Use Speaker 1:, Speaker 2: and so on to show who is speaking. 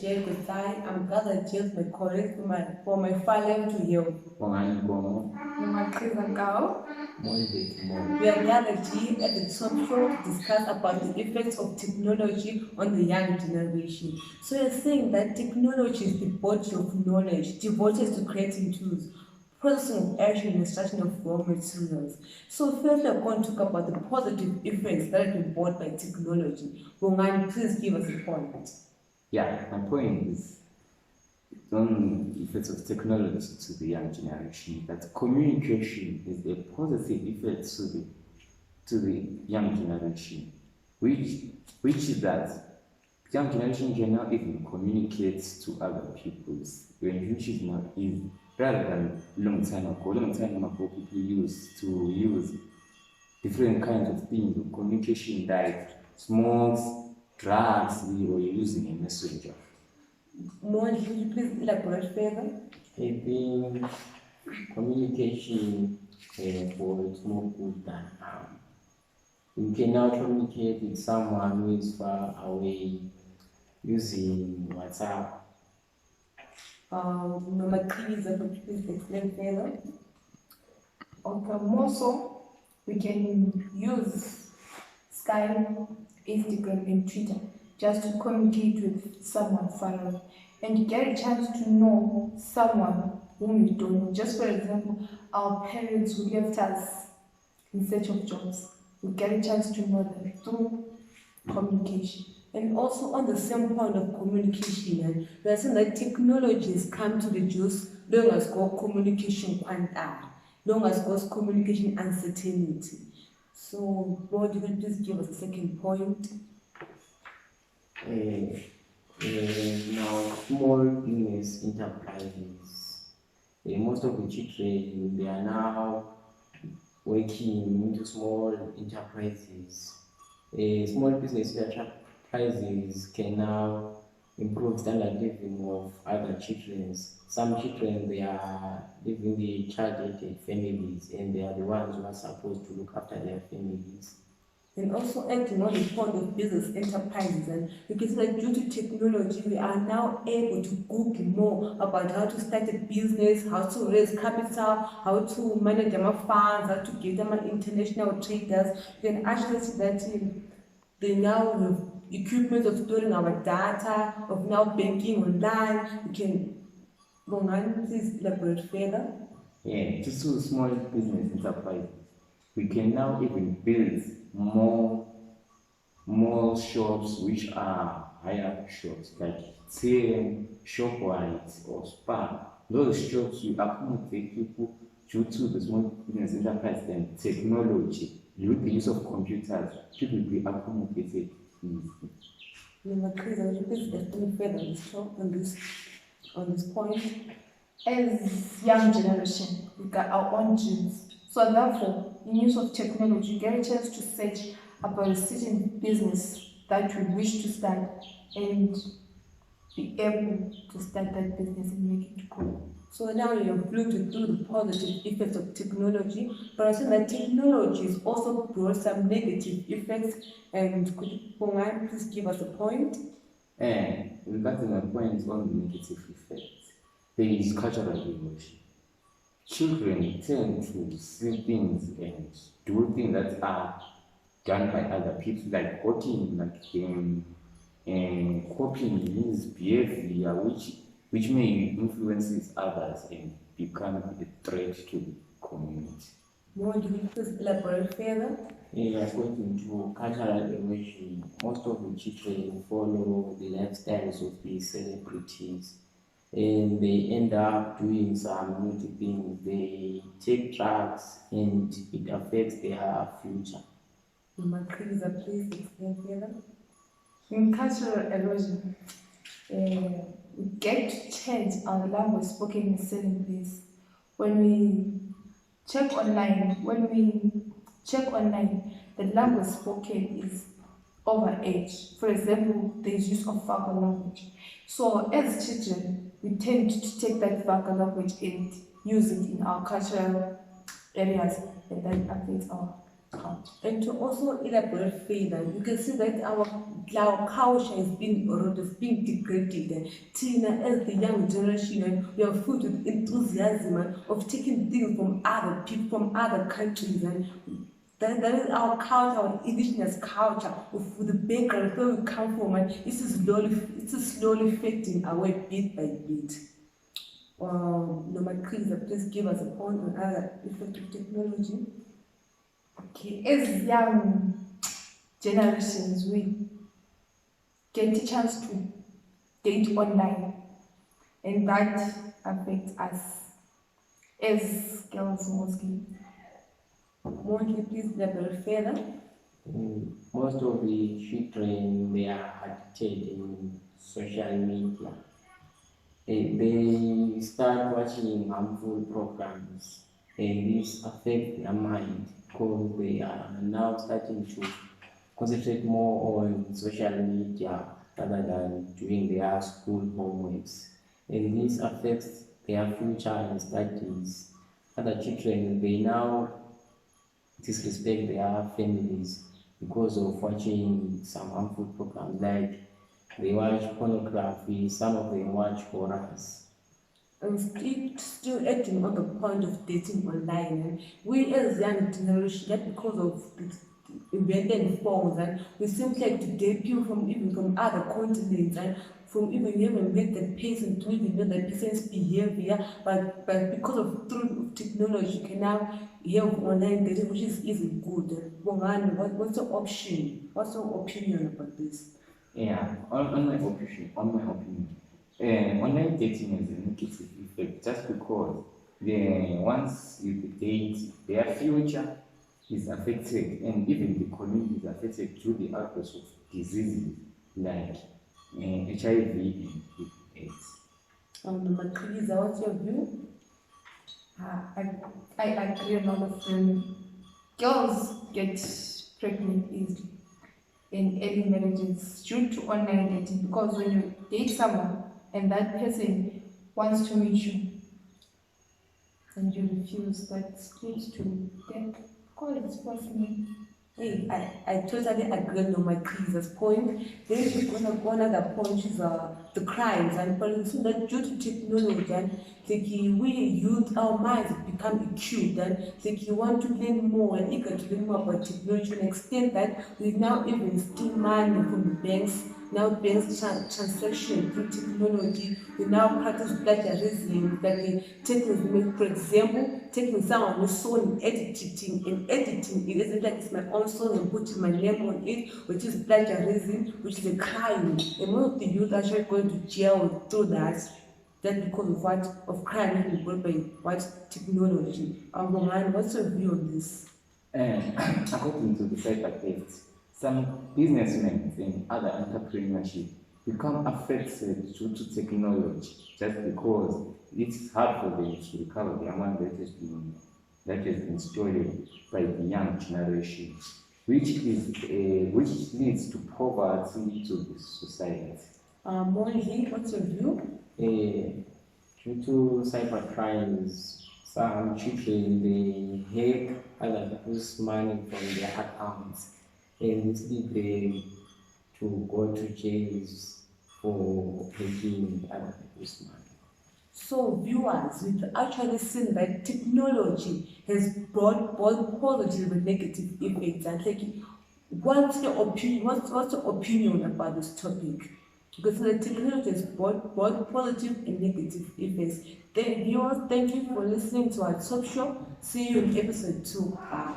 Speaker 1: Jay Kusai. I'm glad I chose my colleagues for my final to you. We are gathered here at the top show to discuss about the effects of technology on the young generation. So you're saying that technology is the body of knowledge, devoted to creating tools, processing of action and extraction of raw materials. So first we're going to talk about the positive effects that have been brought by technology. Bongani, please give us a point.
Speaker 2: Yeah, my point is on the effects of technology to the young generation, that communication is a positive effect to the young generation, which is that young generation can now even communicate to other peoples, which is not easy. Rather than long time ago, people used to use different kinds of things of communication, like smokes, drugs. We were using a messenger.
Speaker 1: More, could you please elaborate further?
Speaker 3: I think communication for it's more good than harm. You can now communicate with someone who is far away using WhatsApp.
Speaker 1: Number 3 is could you please explain further?
Speaker 4: Okay, more so, we can use Skype, Instagram, and Twitter just to communicate with someone far away, and you get a chance to know someone whom you don't know. Just for example, our parents who left us in search of jobs, we get a chance to know them through communication.
Speaker 1: And also on the same point of communication, we are saying that technology has come to reduce long as go communication quanta, long as goes communication uncertainty. So, Lord, you can please give us a second point.
Speaker 3: Now, small business enterprises, most of the children, they are now working into small enterprises. Small business enterprises can now improve standard living of other children. Some children, they are living the child-rated families, and they are the ones who are supposed to look after their families.
Speaker 1: And also acting on the point of business enterprises, and you can see that due to technology, we are now able to Google more about how to start a business, how to raise capital, how to manage their funds, how to get them international traders. You can actually see that they now have equipment of storing our data, of now banking online. You can, Bongani, please elaborate further.
Speaker 2: Yeah, just to small business enterprise, we can now even build more shops which are higher shops like TM, ShopRite or Spar. Those shops will accommodate people due to the small business enterprise and technology. With the use of computers, people will be accommodated easily.
Speaker 1: Number 3, would you please explain further on this point?
Speaker 4: As young generation, we got our own dreams. So therefore, in use of technology, you get a chance to search about a certain business that you wish to start and be able to start that business and make it grow.
Speaker 1: So now you have looked through the positive effects of technology, but I think that technology has also brought some negative effects. And could you, Bongani, please give us a point?
Speaker 2: Regarding my point on the negative effects, there is cultural erosion. Children tend to see things and do things that are done by other people, like copying, copying his behavior, which may influence others and become a threat to the community.
Speaker 1: More, do you please elaborate further?
Speaker 3: According to cultural erosion, most of the children follow the lifestyles of the celebrities, and they end up doing some naughty things. They take drugs, and it affects their future.
Speaker 1: Number 3, please explain further.
Speaker 4: In cultural erosion, we get to change our language spoken in certain place. When we check online, the language spoken is overage. For example, there is use of vulgar language. So as children, we tend to take that vulgar language and use it in our cultural areas, and that affects our culture.
Speaker 1: And to also elaborate further, you can see that our our culture is being eroded, is being degraded. And Tina, as the young generation, and we are filled with enthusiasm and of taking things from other people, from other countries, and that is our culture, our indigenous culture, of the background where we come from, and it's slowly fading away bit by bit. Norma Krisa, please give us a point on other effects of technology.
Speaker 4: Okay, as young generations, we get a chance to date online, and that affects us as girls mostly.
Speaker 1: Mostly, please elaborate further.
Speaker 3: Most of the children, they are addicted in social media. They start watching harmful programs, and this affects their mind because they are now starting to concentrate more on social media rather than doing their school homeworks. And this affects their future in studies. Other children, they now disrespect their families because of watching some harmful programs, like they watch pornography, some of them watch horrors.
Speaker 1: I'm still acting on the point of dating online, and we as young generation, that because of the invented phones, and we seem like to date people from other continents, and from even you haven't met that person to even know that person's behavior, but because of through technology you can now have online dating, which is good. Bongani, what's your option? What's your opinion about this?
Speaker 2: Yeah, on my opinion, online dating has a negative effect just because once you date, their future is affected, and even the community is affected through the outbreaks of diseases like HIV and AIDS.
Speaker 1: Makrisa, what's your view?
Speaker 4: I agree on all of them. Girls get pregnant easily in early marriages due to online dating, because when you date someone and that person wants to meet you and you refuse, that leads to death. Call it personally.
Speaker 1: Hey, I totally agree on my Krisa's point. Then she's gonna go another point, which is the crimes, and for so that due to technology, and we youth, our minds become acute, and you want to learn more and eager to learn more about technology to an extent that we now even steal money from the banks. Now banks transaction through technology. We now practice plagiarism, that we take, for example, taking someone's song and editing it isn't like it's my own song and putting my name on it, which is plagiarism, which is a crime. And most of the youth are actually going to jail through that. That's because of what? Of crime being brought by what? Technology. Bongani, what's your view on this?
Speaker 2: According to the cybertheft, some businessmen and other entrepreneurship become affected due to technology just because it's hard for them to recover the amount that has been stolen by the young generation, which leads to poverty to the society.
Speaker 1: Monji, what's your view?
Speaker 3: Due to cybercrimes, some children, they hack other people's money from their accounts, and this leads them to go to jails for taking other people's money.
Speaker 1: So viewers, we've actually seen that technology has brought both positive and negative effects. And what's your opinion about this topic? Because the technology has brought both positive and negative effects. Then viewers, thank you for listening to our talk show. See you in episode 2. Bye.